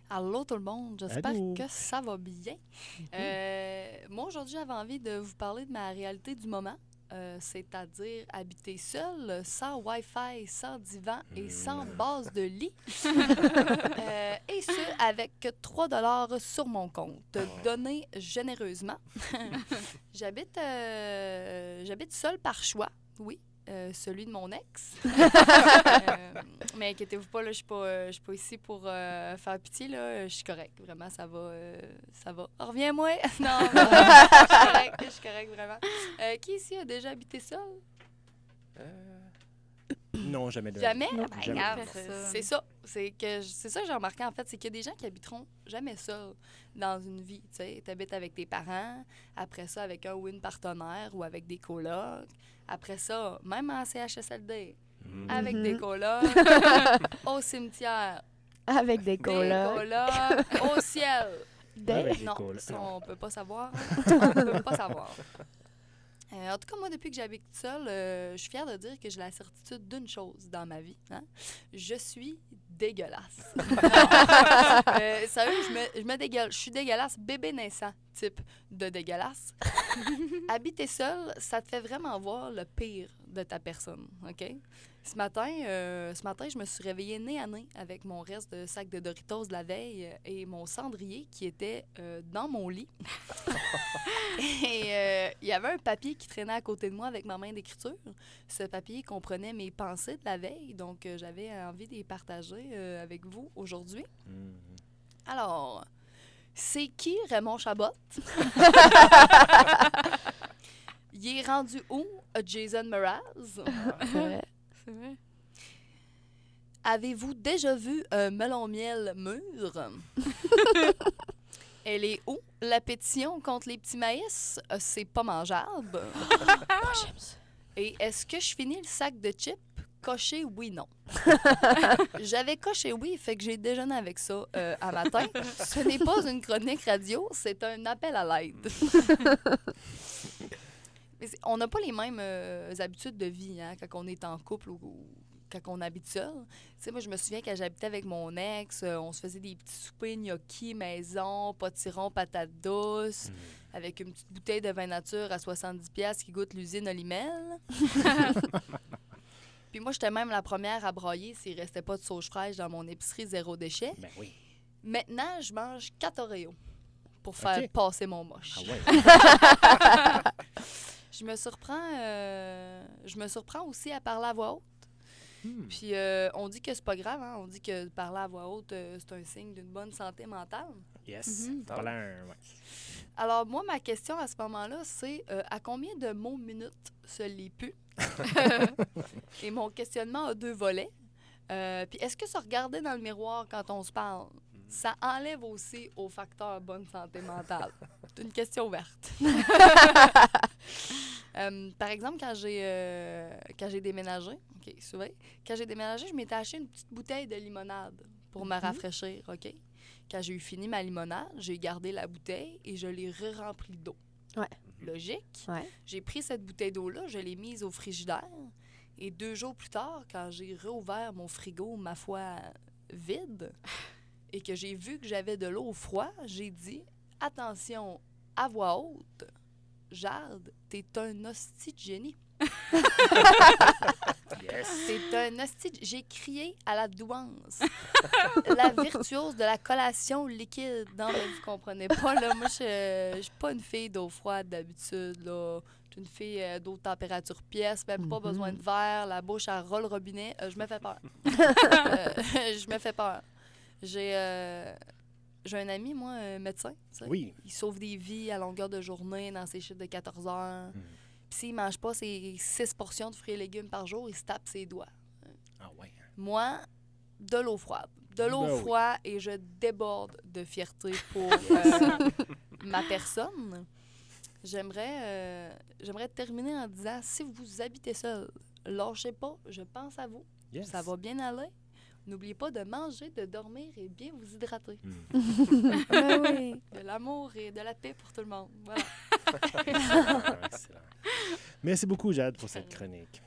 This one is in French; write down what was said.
Allô tout le monde, j'espère Allô. que ça va bien. Moi aujourd'hui j'avais envie de vous parler de ma réalité du moment, c'est-à-dire habiter seule, sans Wi-Fi, sans divan et sans base de lit. Et ce, avec 3 $ sur mon compte, donné généreusement. J'habite seule par choix, oui. Celui de mon ex. Mais inquiétez-vous pas, là, je suis pas ici pour faire pitié. Là. Je suis correcte, vraiment, ça va. Ça va. Reviens-moi! Non, je suis correcte, vraiment. Qui ici a déjà habité seul? Non, jamais de Jamais? Non. Ben, Jamais. regarde, Personne. c'est ça. C'est ça que j'ai remarqué, en fait, c'est qu'il y a des gens qui habiteront jamais seuls dans une vie. Tu sais, t'habites avec tes parents, après ça, avec un ou une partenaire ou avec des colocs. Après ça, même en CHSLD, avec des colocs, au cimetière, Avec des des colocs. colocs, au ciel. Avec des Non, colocs. ça, on peut pas savoir. On peut pas savoir. En tout cas, moi, depuis que j'habite seule, je suis fière de dire que j'ai la certitude d'une chose dans ma vie. Hein? Je suis dégueulasse. Sérieux, je me dégueule. Je suis dégueulasse, bébé naissant, type de dégueulasse. Habiter seule, ça te fait vraiment voir le pire de ta personne, OK? Ce matin, je me suis réveillée nez à nez avec mon reste de sac de Doritos de la veille et mon cendrier qui était dans mon lit. Et il y avait un papier qui traînait à côté de moi avec ma main d'écriture. Ce papier comprenait mes pensées de la veille, donc j'avais envie de les partager avec vous aujourd'hui. Alors, c'est qui Raymond Chabot? Il est rendu où, Jason Mraz? C'est vrai. C'est vrai. Avez-vous déjà vu un melon miel mûr? Elle est où? La pétition contre les petits maïs? C'est pas mangeable. Moi, j'aime ça. Et est-ce que je finis le sac de chips? Coché oui, non. J'avais coché oui, fait que j'ai déjeuné avec ça à matin. Ce n'est pas une chronique radio, c'est un appel à l'aide. Mais on n'a pas les mêmes habitudes de vie hein, quand on est en couple ou quand on habite seul. Tu sais, moi, je me souviens quand j'habitais avec mon ex, on se faisait des petits soupers gnocchi maison, potiron, patates douces, avec une petite bouteille de vin nature à 70$ qui goûte l'usine Olimel. Puis moi, j'étais même la première à broyer s'il restait pas de sauge fraîche dans mon épicerie zéro déchet. Ben oui. Maintenant, je mange 4 Oreos pour faire OK. passer mon moche. Ah ouais. Je me surprends aussi à parler à voix haute. Puis on dit que c'est pas grave, hein? On dit que parler à voix haute, c'est un signe d'une bonne santé mentale. Yes. Ah ouais. Ouais. Alors moi, ma question à ce moment-là, c'est à combien de mots minutes se lit plus? Et mon questionnement a 2 volets. Puis est-ce que se regarder dans le miroir quand on se parle, ça enlève aussi au facteur bonne santé mentale? C'est une question ouverte. Par exemple, quand j'ai déménagé, OK, souvent, quand j'ai déménagé, je m'étais acheté une petite bouteille de limonade pour me rafraîchir, OK? Quand j'ai eu fini ma limonade, j'ai gardé la bouteille et je l'ai re-remplie d'eau. Ouais. Logique. Ouais. J'ai pris cette bouteille d'eau-là, je l'ai mise au frigidaire et 2 jours plus tard, quand j'ai réouvert mon frigo, ma foi, vide, et que j'ai vu que j'avais de l'eau au froid, j'ai dit « Attention, à voix haute, Jade, t'es un hostie de génie. » Yes. C'est un hostie de... J'ai crié à la douance. La virtuose de la collation liquide. Non, mais vous comprenez pas, là. Moi, je suis pas une fille d'eau froide d'habitude, là. Je suis une fille d'eau température pièce, même pas besoin de verre, la bouche à roll robinet. Je me fais peur. Je me fais peur. J'ai un ami, moi, médecin. Tu sais. Oui. Il sauve des vies à longueur de journée dans ses chiffres de 14 heures. Puis s'il ne mange pas ses 6 portions de fruits et légumes par jour, il se tape ses doigts. Ah ouais. Moi, de l'eau froide. De l'eau Ben oui. froide et je déborde de fierté pour ma personne. J'aimerais terminer en disant, si vous habitez seul, lâchez pas, je pense à vous. Yes. Ça va bien aller. N'oubliez pas de manger, de dormir et bien vous hydrater. Ben oui. De l'amour et de la paix pour tout le monde. Voilà. Excellent. Merci beaucoup, Jade, pour cette chronique.